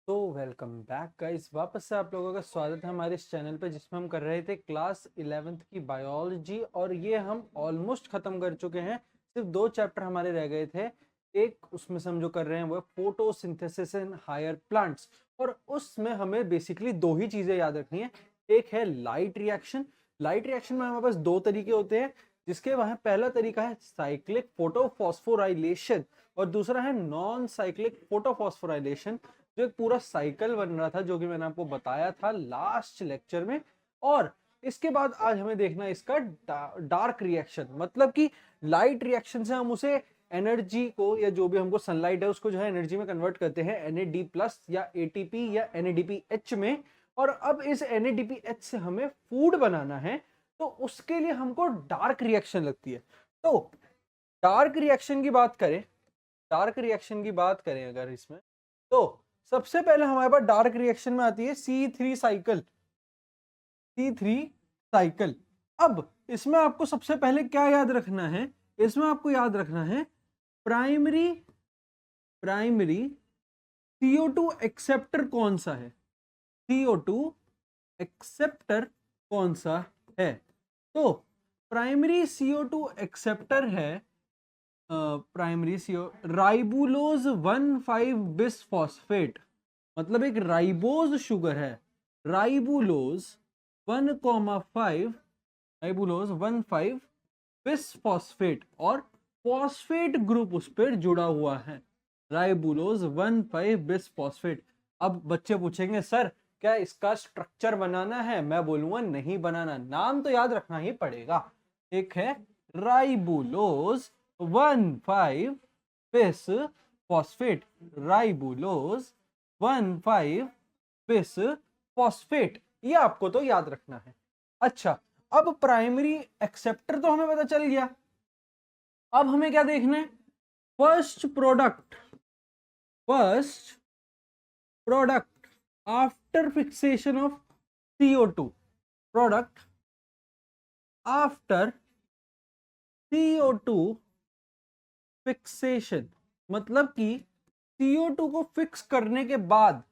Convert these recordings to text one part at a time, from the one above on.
तो welcome back guys, वापस से आप लोगों का स्वागत है हमारे इस चैनल पे जिसमें हम कर रहे थे क्लास 11th की बायोलॉजी। और ये हम ऑलमोस्ट ख़त्म कर चुके हैं। सिर्फ 2 चैप्टर हमारे रह गए थे। एक उसमें से हम जो कर रहे हैं वो है फोटोसिंथेसिस इन हायर प्लांट्स। और उसमें हमें बेसिकली 2 ही चीज़ें याद रखनी है। एक है लाइट रिएक्शन। लाइट रिएक्शन में हमारे पास 2 तरीके होते हैं, जिसके वहाँ पहला तरीका है साइक्लिक फोटोफॉस्फोराइलेशन और दूसरा है नॉन साइक्लिक फोटोफॉस्फोराइलेशन, जो एक पूरा साइकिल बन रहा था जो कि मैंने आपको बताया था लास्ट लेक्चर में। और इसके बाद आज हमें देखना है इसका डार्क रिएक्शन, मतलब कि लाइट रिएक्शन से हम उसे एनर्जी को या जो भी हमको सनलाइट है उसको जो है एनर्जी में कन्वर्ट करते हैं NAD+ या ATP या NADPH में। और अब इस NADPH से हमें फूड बनाना है, तो उसके लिए हमको डार्क रिएक्शन लगती है। तो डार्क रिएक्शन की बात करें, अगर इसमें, तो सबसे पहले हमारे पास डार्क रिएक्शन में आती है C3 साइकिल। अब इसमें आपको सबसे पहले क्या याद रखना है? इसमें आपको याद रखना है प्राइमरी प्राइमरी CO2 एक्सेप्टर कौन सा है। CO2 एक्सेप्टर कौन सा है? तो प्राइमरी CO2 एक्सेप्टर है प्राइमरी CO राइबुलोज 1,5 बिसफॉस्फेट। मतलब एक राइबोज शुगर है, राइबुलोज 1,5 बिसफॉस्फेट, और फॉस्फेट ग्रुप उस पर जुड़ा हुआ है। Ribulose 1,5 bisphosphate. अब बच्चे पूछेंगे सर क्या इसका स्ट्रक्चर बनाना है? मैं बोलूंगा नहीं बनाना, नाम तो याद रखना ही पड़ेगा। एक है ribulose 1,5 bis phosphate, ribulose 1,5 bis phosphate, ये आपको तो याद रखना है। अच्छा, अब प्राइमरी एक्सेप्टर तो हमें पता चल गया। अब हमें क्या देखना है? First product after fixation of CO2, product after CO2 fixation, मतलब कि CO2 को फिक्स करने के बाद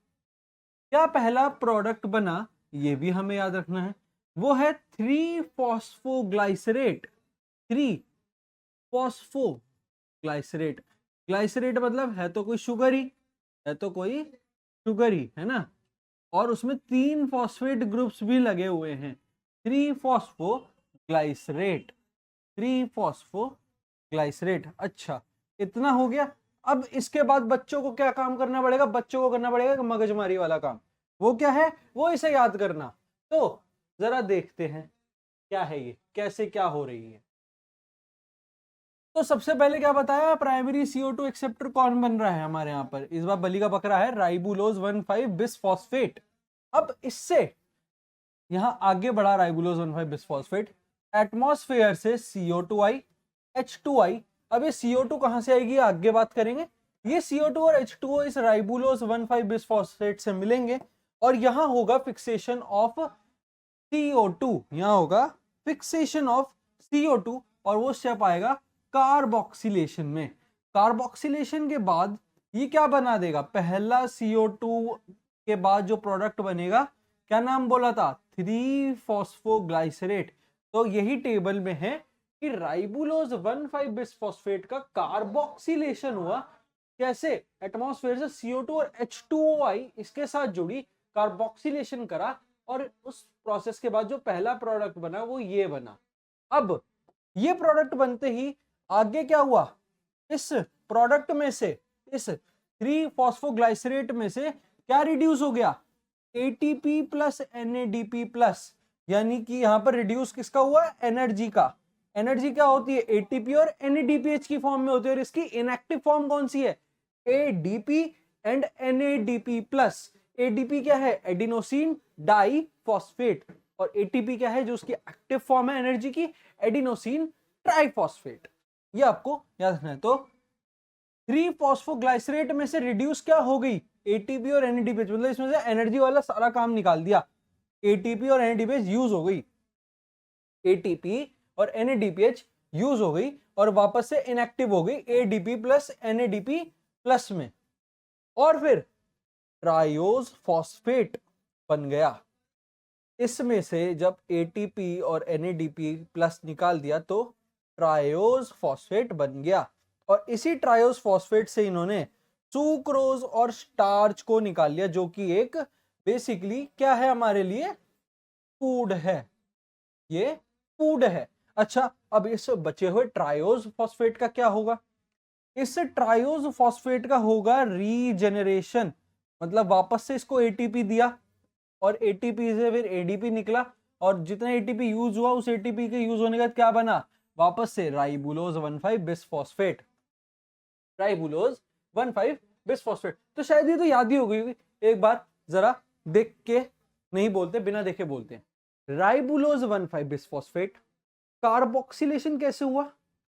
क्या पहला प्रोडक्ट बना, ये भी हमें याद रखना है। वो है 3-फॉस्फोग्लाइसरेट। 3-फॉस्फोग्लाइसरेट, ग्लाइसरेट मतलब है तो कोई शुगर ही, है ना। और उसमें 3 फॉस्फेट ग्रुप्स भी लगे हुए हैं। 3-फॉस्फोग्लाइसरेट, 3-फॉस्फोग्लाइसरेट। अच्छा, इतना हो गया। अब इसके बाद बच्चों को क्या काम करना पड़ेगा? बच्चों को करना पड़ेगा मगजमारी वाला काम। वो क्या है? वो इसे याद करना। तो जरा देखते हैं क्या है ये, कैसे क्या हो रही है। तो सबसे पहले क्या बताया, प्राइमरी CO2 एक्सेप्टर कौन बन रहा है हमारे यहाँ पर? इस बार बली का बकरा है राइबुलोज 1,5 बिसफॉस्फेट। अब इससे यहां आगे बढ़ा राइबुलोज 1,5 बिसफॉस्फेट, एटमॉस्फेयर से CO2 आई, H2 आई। अब ये CO2 कहां से आएगी आगे बात करेंगे। ये CO2 और H2O इस राइबुलोज 1,5 बिसफॉस्फेट से मिलेंगे और यहां होगा फिक्सेशन ऑफ CO2, यहां होगा फिक्सेशन ऑफ CO2 और वो स्टेप आएगा कार्बोक्सिलेशन में। कार्बोक्सिलेशन के बाद ये क्या बना देगा? पहला CO2 के बाद जो प्रोडक्ट बनेगा, क्या नाम बोला था? 3-फॉस्फोग्लाइसरेट। तो यही टेबल में है कि राइबुलोज 1,5 बिसफॉस्फेट का कार्बोक्सिलेशन हुआ। कैसे? एटमॉस्फेयर से CO2 और H2O आई, इसके साथ जुड़ी, कार्बोक्सिलेशन करा, और उस प्रोसेस के बाद जो पहला प्रोडक्ट बना वो ये बना। अब ये प्रोडक्ट बनते ही आगे क्या हुआ? इस प्रोडक्ट में से, इस 3-फॉस्फोग्लाइसरेट में से क्या रिड्यूस हो गया? ATP प्लस NADP प्लस, यानी कि यहां पर रिड्यूस किसका हुआ? एनर्जी का। एनर्जी क्या होती है? ATP और NADPH की फॉर्म में होती है, और इसकी इनएक्टिव फॉर्म कौन सी है? ADP and NADP plus. ADP क्या है? Adenosine diphosphate. और ATP क्या है जो उसकी एक्टिव फॉर्म है एनर्जी की? Adenosine triphosphate. ये आपको याद रखना है। तो 3-फॉस्फोग्लाइसरेट में से रिड्यूस क्या हो गई? ATP और NADPH, मतलब इसमें से एनर्जी वाला सारा काम निकाल दिया। ATP और NADPH यूज हो गई, ATP और NADPH यूज हो गई और वापस से इनएक्टिव हो गई ADP प्लस NADP प्लस में। और फिर ट्रायोज फॉस्फेट बन गया। इसमें से जब एटीपी और एनएडीपी प्लस निकाल दिया तो ट्रायोज फॉस्फेट बन गया, और इसी ट्रायोज फॉस्फेट से इन्होंने सुक्रोज और स्टार्च को निकाल लिया, जो कि एक बेसिकली क्या है हमारे लिए, फूड है, ये फूड है। अच्छा, अब इस बचे हुए ट्रायोज फॉस्फेट का क्या होगा? इस ट्रायोज फॉस्फेट का होगा रीजेनरेशन, मतलब वापस से इसको एटीपी दिया और एटीपी से फिर एडीपी निकला, और जितना एटीपी यूज हुआ उस एटीपी के यूज होने के बाद क्या बना, वापस से राइबुलोज 1,5 बिसफॉस्फेट, राइबुलोज 1,5 बिसफॉस्फेट। तो शायद ये तो याद ही हो गई होगी, एक बार जरा देख के नहीं बोलते, बिना देखे बोलते हैं। राइबुलोज 1,5 बिसफॉस्फेट कार्बोक्सिलेशन कैसे हुआ?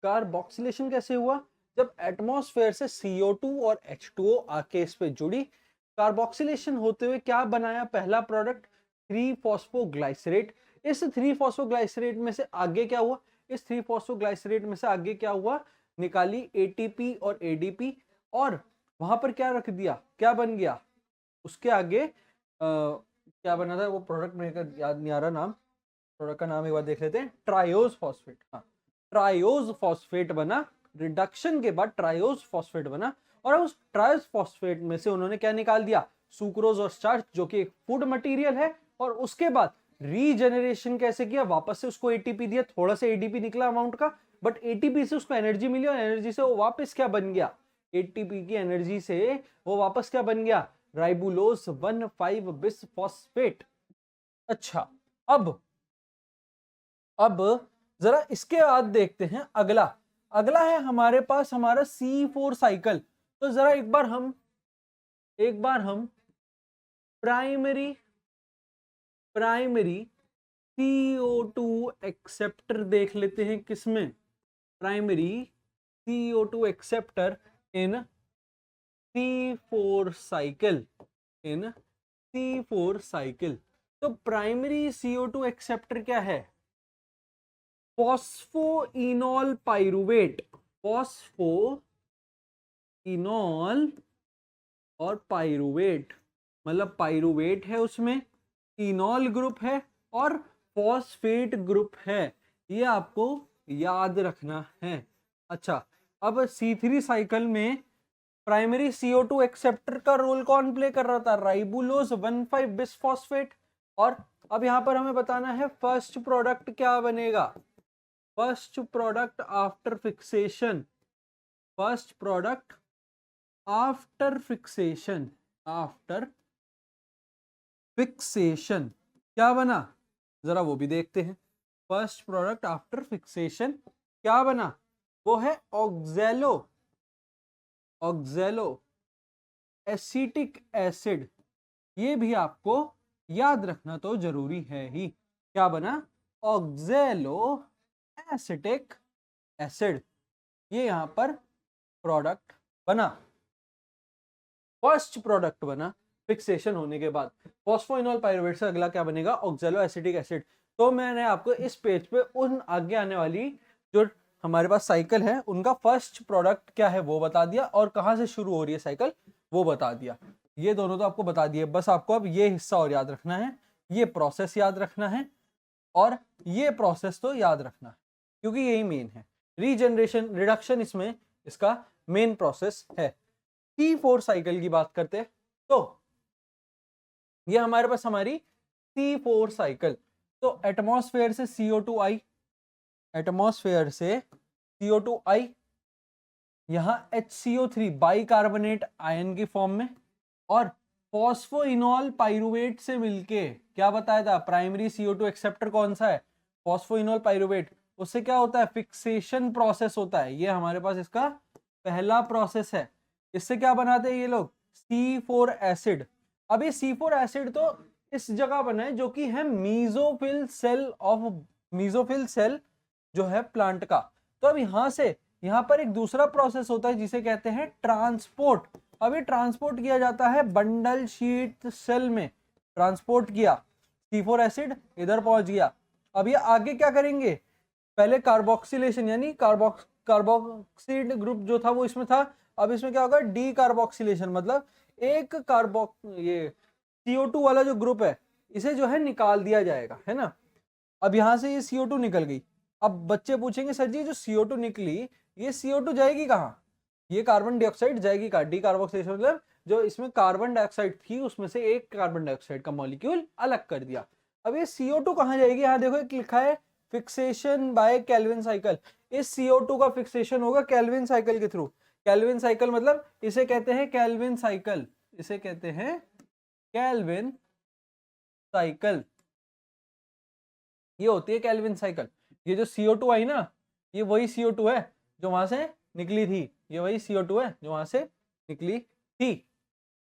कार्बोक्सिलेशन कैसे हुआ? जब एटमॉस्फेयर से CO2 और H2O आके इस पे जुड़ी, कार्बोक्सिलेशन होते हुए क्या बनाया पहला प्रोडक्ट, 3-फॉस्फोग्लाइसरेट। इस 3-फॉस्फोग्लाइसरेट में से आगे क्या हुआ, इस 3-फॉस्फोग्लाइसरेट में से आगे क्या हुआ, निकाली एटीपी और एडीपी, और वहां पर क्या रख दिया, क्या बन गया उसके आगे, क्या बना था वो प्रोडक्ट, मेरे को याद नहीं आ रहा नाम, प्रोडक्ट का नाम एक बार देख लेते हैं, ट्रायोज फॉस्फेट। हाँ, ट्रायोज फॉस्फेट बना, रिडक्शन के बाद ट्रायोज फॉस्फेट बना, और उस ट्रायोज फॉस्फेट में से उन्होंने क्या निकाल दिया, सुक्रोज और स्टार्च, जो कि एक फूड मटेरियल है। और उसके बाद रीजेनरेशन कैसे किया, वापस से उसको एटीपी दिया, थोड़ा सा एडीपी निकला अमाउंट का, बट एटीपी से उसको एनर्जी मिली, और एनर्जी से वो वापस क्या बन गया, एटीपी की एनर्जी से वो वापस क्या बन गया, राइबुलोज 1,5 बिसफॉस्फेट। अच्छा, अब जरा इसके बाद देखते हैं अगला। अगला है हमारे पास हमारा C4 साइकिल। तो जरा एक बार हम प्राइमरी CO2 एक्सेप्टर देख लेते हैं, किसमें, प्राइमरी CO2 एक्सेप्टर इन C4 साइकिल, इन C4 साइकिल। तो प्राइमरी CO2 एक्सेप्टर क्या है, फॉस्फोइनॉल पाइरुवेट, फॉस्फोइनॉल और पाइरुवेट, मतलब पाइरुवेट है उसमें, इनॉल ग्रुप है और फॉस्फेट ग्रुप है, ये आपको याद रखना है। अच्छा, अब C3 साइकिल में प्राइमरी CO2 एक्सेप्टर का रोल कौन प्ले कर रहा था, राइबुलोज 1,5 बिसफॉस्फेट। और अब यहां पर हमें बताना है फर्स्ट प्रोडक्ट क्या बनेगा, first product after fixation, first product after fixation, after fixation क्या बना, जरा वो भी देखते हैं। फर्स्ट प्रोडक्ट आफ्टर फिक्सेशन क्या बना, वो है ऑक्जेलो, ऑक्जेलो एसिटिक एसिड। ये भी आपको याद रखना तो जरूरी है ही, क्या बना, ऑक्जेलो एसिटिक एसिड, ये यहां पर प्रोडक्ट बना, फर्स्ट प्रोडक्ट बना फिक्सेशन होने के बाद। फॉस्फोइनॉल पाइरुवेट से अगला क्या बनेगा, ऑक्जेलो एसिटिक एसिड। तो मैंने आपको इस पेज पे उन आगे आने वाली जो हमारे पास साइकिल है उनका फर्स्ट प्रोडक्ट क्या है वो बता दिया, और कहां से शुरू हो रही है साइकिल वो बता दिया। ये दोनों तो आपको बता दिए, बस आपको अब ये हिस्सा और याद रखना है, ये प्रोसेस याद रखना है, और ये प्रोसेस तो याद रखना है, क्योंकि यही मेन है, रीजनरेशन रिडक्शन इसमें इसका मेन प्रोसेस है। C4 साइकिल की बात करते हैं, तो ये हमारे पास हमारी C4 साइकिल। तो एटमॉस्फेयर से CO2 आई, एटमॉस्फेयर से CO2 आई, यहां HCO3 बाइकार्बोनेट आयन की फॉर्म में, और फॉस्फोइनॉल पाइरुवेट से मिलके क्या बताया था, प्राइमरी CO2 एक्सेप्टर कौन सा है, फॉस्फोइनॉल पाइरुवेट, उससे क्या होता है, फिक्सेशन प्रोसेस होता है। ये हमारे पास इसका पहला प्रोसेस है। इससे क्या बनाते हैं ये लोग, C4 एसिड। अब ये C4 एसिड तो इस जगह बना है जो कि है mesophyll cell of, mesophyll cell जो है प्लांट का। तो अब यहां से यहां पर एक दूसरा प्रोसेस होता है जिसे कहते हैं ट्रांसपोर्ट। अब ये ट्रांसपोर्ट किया जाता है बंडल शीट सेल में, ट्रांसपोर्ट किया, C4 एसिड इधर पहुंच गया। अब ये आगे क्या करेंगे, पहले कार्बोक्सिलेशन यानी कार्बोक्सिड ग्रुप जो था वो इसमें था, अब इसमें क्या होगा, डी कार्बोक्सिलेशन, मतलब एक ये CO2 वाला जो ग्रुप है इसे जो है निकाल दिया जाएगा, है ना। अब यहाँ से ये CO2 निकल गई। अब बच्चे पूछेंगे सर जी जो CO2 निकली ये CO2 जाएगी कहाँ? ये कार्बन डाइऑक्साइड जाएगी कहाँ? डीकार्बोक्सिलेशन मतलब जो इसमें कार्बन डाइऑक्साइड थी उसमें से एक कार्बन डाइऑक्साइड का मॉलिक्यूल अलग कर दिया। अब ये CO2 कहाँ जाएगी? यहाँ देखो एक लिखा है फिक्सेशन बाय केल्विन साइकिल। इस CO2 का फिक्सेशन होगा केल्विन साइकिल के थ्रू। केल्विन साइकिल मतलब इसे कहते हैं केल्विन साइकिल, इसे कहते हैं केल्विन साइकिल। ये होती है केल्विन साइकिल। ये जो CO2 आई ना ये वही CO2 है जो वहां से निकली थी, ये वही CO2 है जो वहां से निकली थी।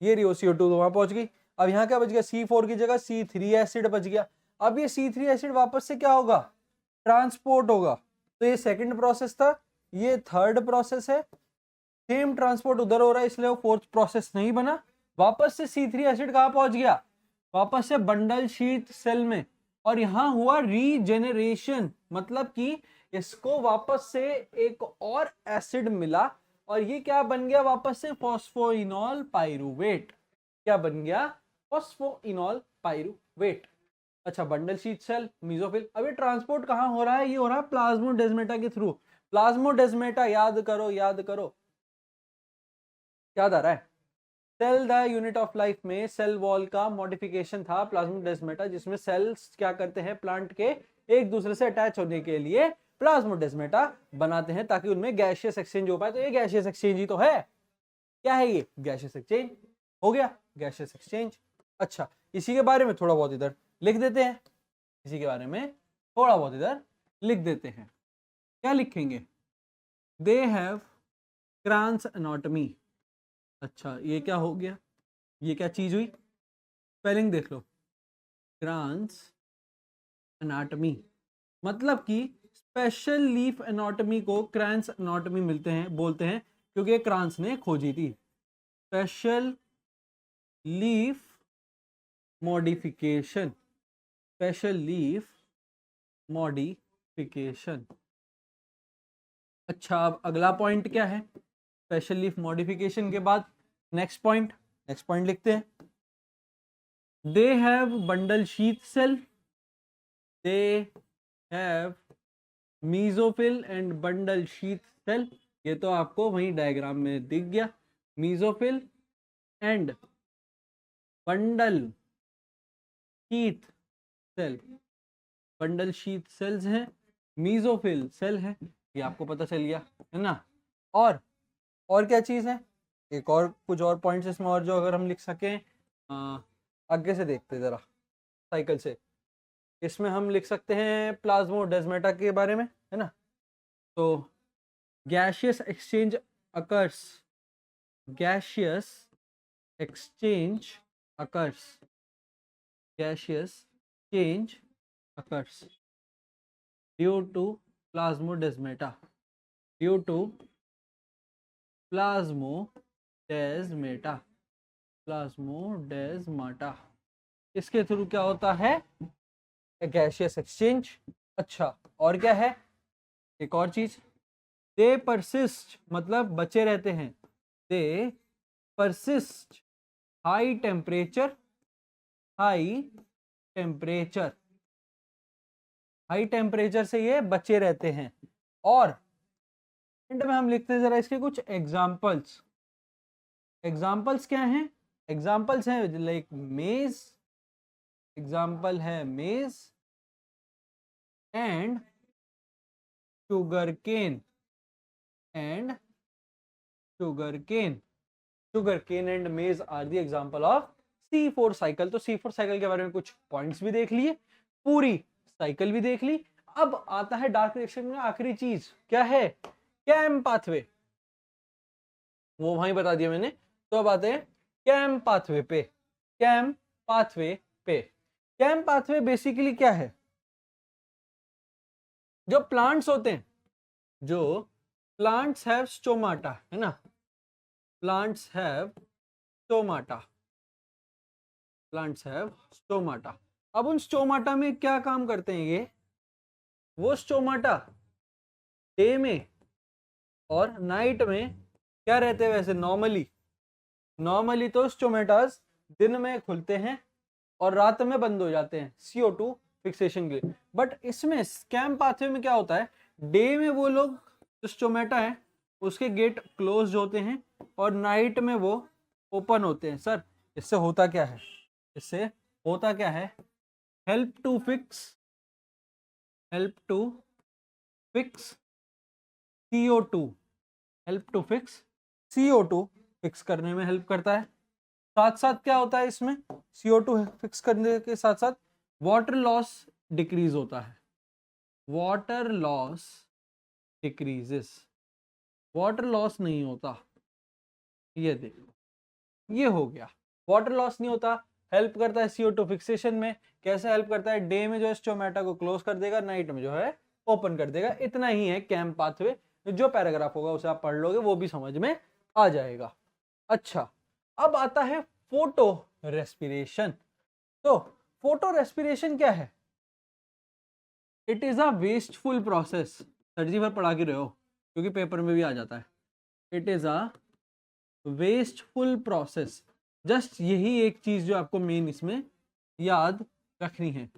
ये रियो CO2 तो वहां पहुंच गई। अब यहाँ क्या बच गया? C4 की जगह C3 एसिड बच गया। अब ये C3 एसिड वापस से क्या होगा? ट्रांसपोर्ट होगा। तो ये सेकंड प्रोसेस था, ये थर्ड प्रोसेस है। सेम ट्रांसपोर्ट उधर हो रहा है इसलिए वो फोर्थ प्रोसेस नहीं बना। वापस से C3 एसिड कहाँ पहुंच गया? वापस से बंडल शीट सेल में। और यहां हुआ रीजेनरेशन, मतलब कि इसको वापस से एक और एसिड मिला और ये क्या बन गया? वापस से फॉस्फोइनॉल पाइरुवेट। क्या बन गया? Phosphoenol pyruvate. अच्छा, बंडल शीट सेल, मीजोफिल। अब ये ट्रांसपोर्ट कहाँ हो रहा है? ये हो रहा है प्लाज्मोडेस्माटा के थ्रू। प्लाज्मोडेस्माटा याद करो, याद करो, याद आ रहा है? Cell the unit of life में सेल वॉल का मॉडिफिकेशन था प्लाज्मोडेस्माटा, जिसमें सेल्स क्या करते हैं? प्लांट के एक दूसरे से अटैच होने के लिए प्लाज्मोडेस्माटा बनाते हैं ताकि उनमें गैसियस एक्सचेंज हो पाए। तो ये गैसियस एक्सचेंज ही तो है। क्या है ये? Gaseous exchange. हो गया गैसियस एक्सचेंज। अच्छा, इसी के बारे में थोड़ा बहुत इधर लिख देते हैं, इसी के बारे में थोड़ा बहुत इधर लिख देते हैं। क्या लिखेंगे? They have cross anatomy. अच्छा, ये क्या हो गया? ये क्या चीज हुई? स्पेलिंग देख लो, क्रांस एनाटॉमी मतलब कि स्पेशल लीफ एनाटॉमी को क्रांस एनाटॉमी मिलते हैं, बोलते हैं, क्योंकि क्रांस ने खोजी थी। Special leaf modification, special leaf modification. अच्छा, अब अगला पॉइंट क्या है? स्पेशल लीफ मॉडिफिकेशन के बाद नेक्स्ट पॉइंट लिखते हैं। They have bundle sheath cell, they have mesophyll and bundle sheath cell. ये तो आपको वही डायग्राम में दिख गया। Mesophyll and bundle sheath cell, bundle sheath cells हैं, मीजोफिल सेल है, ये आपको पता चल गया, है ना। और क्या चीज है? एक और कुछ और पॉइंट्स इसमें और जो अगर हम लिख सकें, आगे से देखते जरा साइकिल से। इसमें हम लिख सकते हैं प्लाज्मोडेस्माटा के बारे में, है ना। तो gaseous exchange occurs, gaseous exchange occurs, gaseous change occurs due to plasmodesmata, due to plasmodesmata, plasmodesmata. इसके थ्रू क्या होता है? Gaseous exchange. अच्छा, और क्या है? एक और चीज, दे परसिस्ट मतलब बचे रहते हैं, दे persist high temperature, high temperature, high temperature से ये बचे रहते हैं। और एंड में हम लिखते हैं जरा इसके कुछ एग्जाम्पल्स। एग्जाम्पल्स क्या हैं? एग्जाम्पल्स हैं लाइक मेज, एग्जाम्पल है maize and sugar cane, and sugar cane, sugar cane and maize are the example of C4 cycle. तो C4 साइकिल के बारे में कुछ पॉइंट्स भी देख लिए, पूरी साइकिल भी देख ली। अब आता है डार्क रिएक्शन में आखिरी चीज, क्या है? कैम पाथवे, वो वहीं बता दिया मैंने। तो अब आते हैं कैम पाथवे पे। कैम पाथवे पे, कैम पाथवे बेसिकली क्या है? जो प्लांट्स होते हैं, जो प्लांट्स हैव स्टोमाटा, है ना, plants have stomata, plants have stomata. अब उन स्टोमाटा में क्या काम करते हैं ये? वो स्टोमाटा डे में और नाइट में क्या रहते हैं? वैसे नॉर्मली नॉर्मली तो स्टोमेटास दिन में खुलते हैं और रात में बंद हो जाते हैं CO2 फिक्सेशन के लिए, बट इसमें स्कैम पाथवे में क्या होता है, डे में वो लोग जो स्टोमेटा है उसके गेट क्लोज होते हैं और नाइट में वो ओपन होते हैं। सर इससे होता क्या है, इससे होता क्या है, help to fix CO2, help to fix CO2 fix करने में हेल्प करता है। साथ साथ क्या होता है इसमें, CO2 फिक्स करने के साथ साथ वाटर लॉस डिक्रीज होता है, water loss decreases, water loss नहीं होता। ये देखो ये हो गया, वाटर लॉस नहीं होता, हेल्प करता है CO2 फिक्सेशन में। कैसे हेल्प करता है, डे में जो है स्टोमेटा को क्लोज कर देगा, नाइट में जो है ओपन कर देगा। इतना ही है कैम पाथवे, जो पैराग्राफ होगा उसे आप पढ़ लोगे वो भी समझ में आ जाएगा। अच्छा, अब आता है फोटो रेस्पिरेशन। तो फोटो रेस्पिरेशन क्या है, it is a wasteful process. Sir जी भर पढ़ा के रहे हो क्योंकि पेपर में भी आ जाता है। It is a wasteful process, just यही एक चीज जो आपको मेन इसमें याद रखनी है।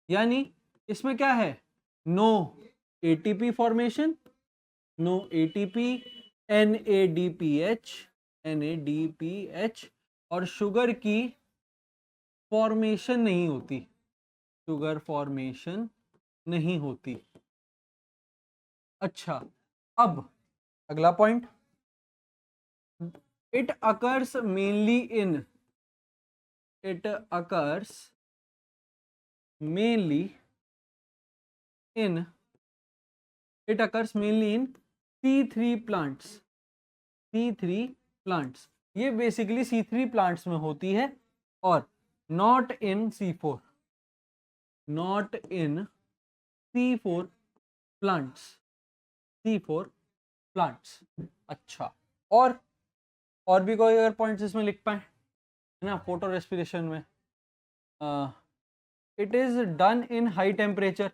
यानी इसमें क्या है, no ATP formation, no ATP, NADPH और शुगर की फॉर्मेशन नहीं होती, शुगर फॉर्मेशन नहीं होती। अच्छा, अब अगला point, it occurs mainly in, it occurs mainly in, it occurs mainly in C3 plants, C3 plants, ये बेसिकली C3 प्लांट्स में होती है और not in C4, not in C4 plants, C4 plants. अच्छा, और भी कोई अगर पॉइंट्स इसमें लिख पाए है ना, फोटो रेस्पिरेशन में, it is done in high temperature,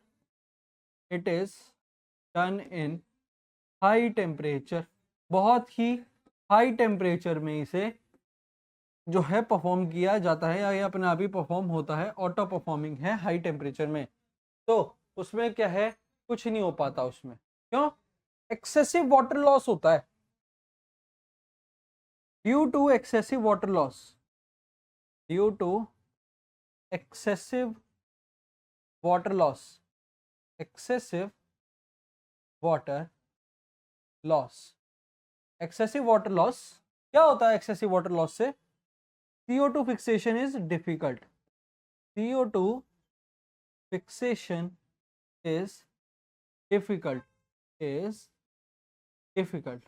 it is done in high temperature, बहुत ही हाई टेम्परेचर में इसे जो है परफॉर्म किया जाता है, या ये अपने आप ही परफॉर्म होता है, ऑटो परफॉर्मिंग है हाई टेम्परेचर में। तो उसमें क्या है, कुछ नहीं हो पाता उसमें, क्यों, एक्सेसिव वाटर लॉस होता है, due to excessive water loss, due to excessive water loss, excessive water loss, excessive water loss. क्या होता है एक्सेसिव वाटर लॉस से, CO2 fixation is difficult, CO2 fixation is difficult, is difficult.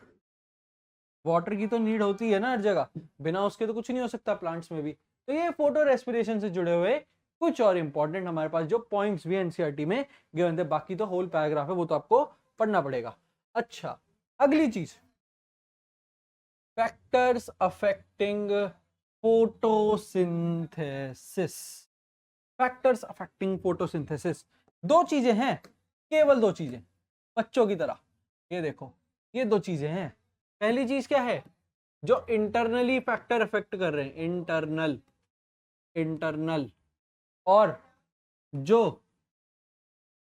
Water की तो need होती है ना हर जगह, बिना उसके तो कुछ नहीं हो सकता प्लांट्स में भी। तो ये फोटो रेस्पिरेशन से जुड़े हुए कुछ और इंपॉर्टेंट हमारे पास जो पॉइंट्स भी एनसीईआरटी में गिवन थे, बाकी तो होल पैराग्राफ है वो तो आपको पढ़ना पड़ेगा। अच्छा, अगली चीज, factors affecting photosynthesis, factors affecting photosynthesis, दो चीजें हैं, केवल दो चीजें, बच्चों की तरह, ये देखो ये दो चीजें हैं। पहली चीज क्या है, जो इंटरनली फैक्टर अफेक्ट कर रहे हैं, इंटरनल, इंटरनल, और जो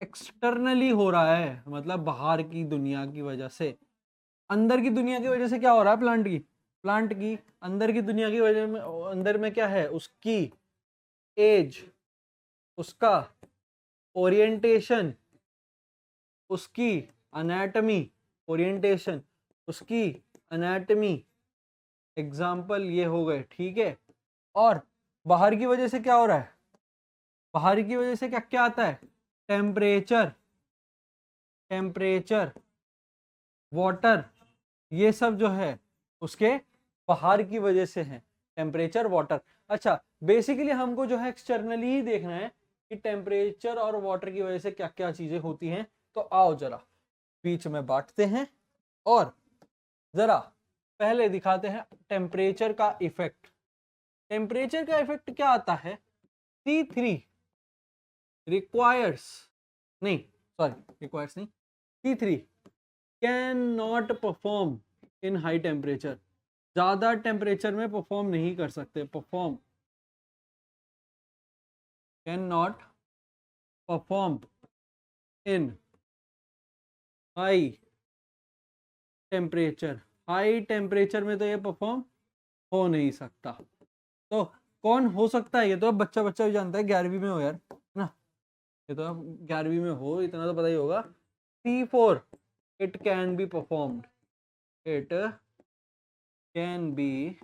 एक्सटर्नली हो रहा है, मतलब बाहर की दुनिया की वजह से, अंदर की दुनिया की वजह से क्या हो रहा है, प्लांट की अंदर की दुनिया की वजह में, अंदर में क्या है, उसकी एज, उसका ओरिएंटेशन, उसकी अनैटमी, ओरिएंटेशन, उसकी अनैटमी, एग्जाम्पल ये हो गए, ठीक है। और बाहर की वजह से क्या हो रहा है, बाहर की वजह से क्या क्या आता है, टेम्परेचर, टेम्परेचर, वाटर, ये सब जो है उसके बाहर की वजह से है, टेम्परेचर वाटर। अच्छा, बेसिकली हमको जो है एक्सटर्नली ही देखना है कि टेम्परेचर और वाटर की वजह से क्या क्या चीजें होती हैं। तो आओ जरा बीच में बांटते हैं और जरा पहले दिखाते हैं टेम्परेचर का इफेक्ट। टेम्परेचर का इफेक्ट क्या आता है, C3 रिक्वायर्स, नहीं सॉरी रिक्वायर्स नहीं, C3 can not perform in high temperature, ज्यादा टेम्परेचर में परफॉर्म नहीं कर सकते, perform, can not perform in high temperature, high temperature में तो ये परफॉर्म हो नहीं सकता। तो कौन हो सकता है, ये तो अब बच्चा बच्चा भी जानता है, 11वीं में हो यार, है ना, ये तो अब 11वीं में हो, इतना तो पता ही होगा। C4 it can be performed, it can be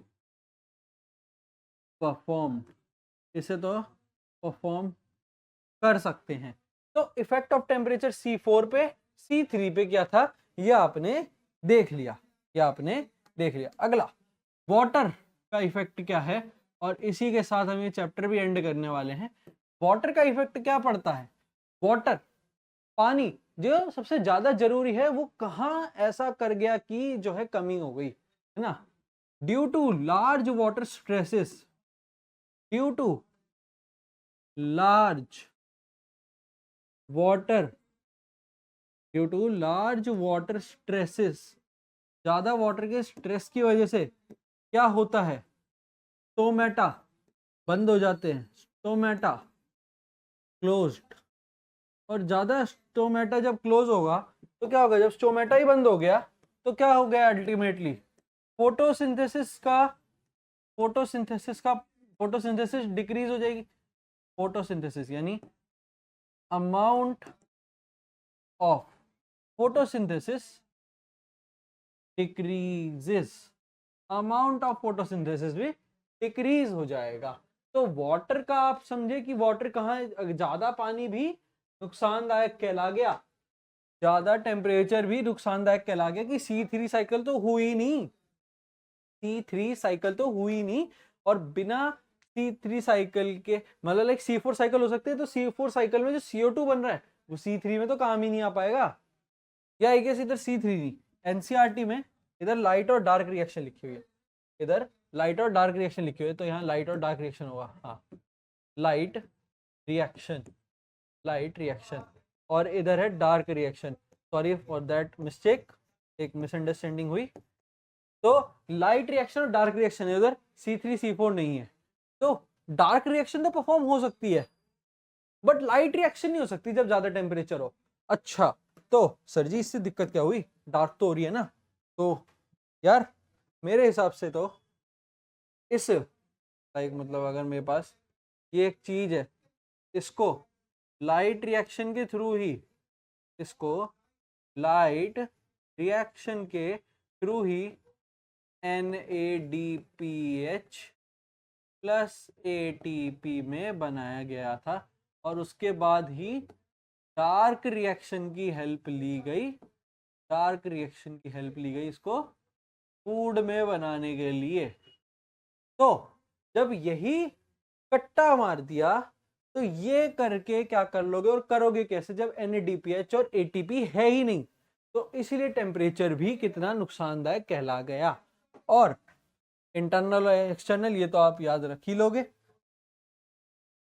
perform, इसे तो परफॉर्म कर सकते हैं। तो इफेक्ट ऑफ टेम्परेचर C4 पे, C3 पे क्या था ये आपने देख लिया, ये आपने देख लिया। अगला वाटर का इफेक्ट क्या है, और इसी के साथ हम ये चैप्टर भी एंड करने वाले हैं। वाटर का इफेक्ट क्या पड़ता है, वाटर, पानी जो सबसे ज्यादा जरूरी है, वो कहाँ ऐसा कर गया कि जो है कमी हो गई, है ना, due to large water stresses, due to large water, due to large water stresses, ज्यादा वाटर के स्ट्रेस की वजह से क्या होता है, स्टोमेटा बंद हो जाते हैं, स्टोमेटा क्लोज्ड। और ज्यादा स्टोमेटा जब क्लोज होगा तो क्या होगा, जब स्टोमेटा ही बंद हो गया तो क्या हो गया अल्टीमेटली, फोटोसिंथेसिस का, फोटोसिंथेसिस डिक्रीज हो जाएगी। फोटोसिंथेसिस यानी amount of photosynthesis decreases, amount of photosynthesis भी डिक्रीज हो जाएगा। तो वाटर का आप समझे कि वाटर कहाँ, ज्यादा पानी भी नुकसानदायक कहला गया, ज्यादा टेम्परेचर भी नुकसानदायक कहला गया, कि C3 साइकिल तो हुई नहीं, C3 साइकिल तो हुई नहीं। और बिना C3 साइकिल के, मतलब लाइक C4 साइकिल हो सकती है, तो C4 साइकिल में जो CO2 बन रहा है वो C3 में तो काम ही नहीं आ पाएगा। या आई गेस इधर C3 नहीं, NCERT में इधर लाइट और डार्क रिएक्शन लिखी हुई है, इधर लाइट और डार्क रिएक्शन लिखी हुई है, तो यहाँ लाइट और डार्क रिएक्शन होगा, हाँ, लाइट रिएक्शन, लाइट रिएक्शन, और इधर है dark reaction. Sorry for that mistake, एक मिसअंडरस्टैंडिंग हुई। तो लाइट रिएक्शन और डार्क रिएक्शन है, उधर C3 C4 नहीं है। तो डार्क रिएक्शन तो परफॉर्म हो सकती है, बट लाइट रिएक्शन नहीं हो सकती जब ज्यादा टेम्परेचर हो। अच्छा, तो सर जी इससे दिक्कत क्या हुई, डार्क तो हो रही है ना। तो यार मेरे हिसाब से तो इस लाइक मतलब अगर मेरे पास ये एक चीज है, इसको लाइट रिएक्शन के थ्रू ही, इसको लाइट रिएक्शन के थ्रू ही NADPH प्लस ATP में बनाया गया था, और उसके बाद ही डार्क रिएक्शन की हेल्प ली गई, डार्क रिएक्शन की हेल्प ली गई इसको फूड में बनाने के लिए। तो जब यही कट्टा मार दिया तो ये करके क्या कर लोगे, और करोगे कैसे जब NADPH और ATP है ही नहीं। तो इसीलिए टेम्परेचर भी कितना नुकसानदायक कहला गया। और इंटरनल और एक्सटर्नल ये तो आप याद रख ही लोगे।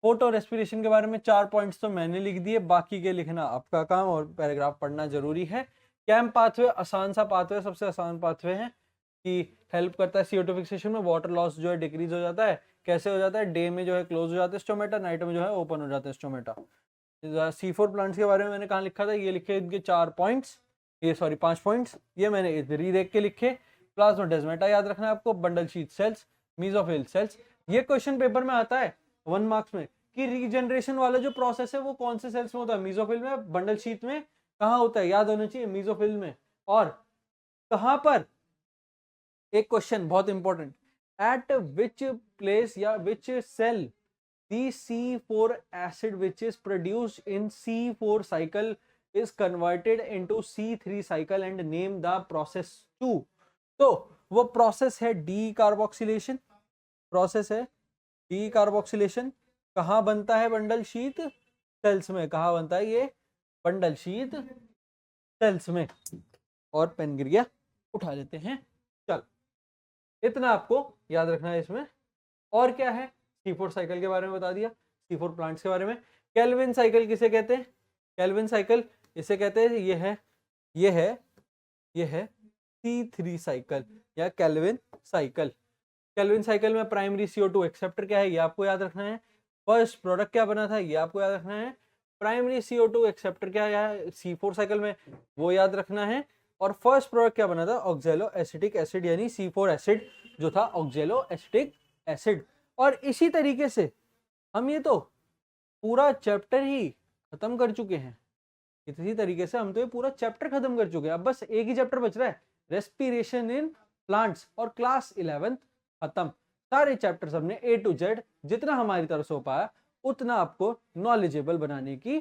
फोटो रेस्पिरेशन के बारे में 4 पॉइंट्स तो मैंने लिख दिए, बाकी के लिखना आपका काम, और पैराग्राफ पढ़ना जरूरी है। कैम पाथवे आसान सा पाथवे, सबसे आसान पाथवे है कि हेल्प करता है CO2 फिक्सेशन में, वाटर लॉस जो है डिक्रीज हो जाता है। कैसे हो जाता है, डे में जो है क्लोज हो जाता है स्टोमेटा, नाइट में जो है ओपन हो जाता है स्टोमेटा। C4 प्लांट्स के बारे में मैंने कहाँ लिखा था, ये लिखे इनके 4 पॉइंट्स, ये सॉरी 5 पॉइंट्स, ये मैंने इधर ही देख के लिखे। प्लाज्मोडेस्माटा याद रखना है आपको, bundle sheath sales, mesophyll cells. ये क्वेश्चन पेपर में आता है 1 मार्क्स में कि रीजनरेशन वाला जो प्रोसेस है वो कौन से सेल्स में होता है, मेसोफिल में, बंडल शीथ में, कहाँ होता है, याद होना चाहिए, मेसोफिल में। और कहाँ पर, एक क्वेश्चन बहुत इंपॉर्टेंट, एट विच प्लेस या विच cell the C4 acid which is produced in C4 cycle is converted into C3 cycle and name the process 2। तो वो प्रोसेस है डीकार्बोक्सिलेशन, प्रोसेस है डीकार्बोक्सिलेशन। कहाँ बनता है, बंडल शीथ सेल्स में। कहाँ बनता है ये, बंडल शीथ सेल्स में। और पेन गिर गया, उठा लेते हैं। चल, इतना आपको याद रखना है इसमें। और क्या है, C4 साइकिल के बारे में बता दिया, C4 प्लांट्स के बारे में। केल्विन साइकिल किसे कहते हैं, केल्विन साइकिल इसे कहते हैं, ये है, ये है, ये है, C3 साइकिल या केल्विन साइकिल। केल्विन साइकिल में प्राइमरी CO2 एक्सेप्टर क्या है ये आपको याद रखना है। फर्स्ट प्रोडक्ट क्या बना था ये आपको याद रखना है। प्राइमरी CO2 एक्सेप्टर क्या है C4 साइकिल में वो याद रखना है। और फर्स्ट प्रोडक्ट क्या बना था ऑक्जेलो एसिटिक एसिड यानी C4 एसिड जो था ऑक्जेलो एसिटिक एसिड। और इसी तरीके से हम ये तो पूरा चैप्टर ही खत्म कर चुके हैं। इसी तरीके से हम तो ये पूरा चैप्टर खत्म कर चुके हैं। अब बस एक ही चैप्टर बच रहा है रेस्पिरेशन इन प्लांट्स और क्लास 11 खत्म। सारे चैप्टर्स हमने A to Z जितना हमारी तरफ से हो पाया उतना आपको नॉलेजेबल बनाने की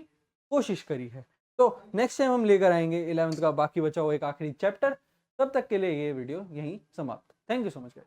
कोशिश करी है। तो नेक्स्ट टाइम हम लेकर आएंगे 11th का बाकी बचा हुआ एक आखिरी चैप्टर। तब तक के लिए ये वीडियो यहीं समाप्त। Thank you so much.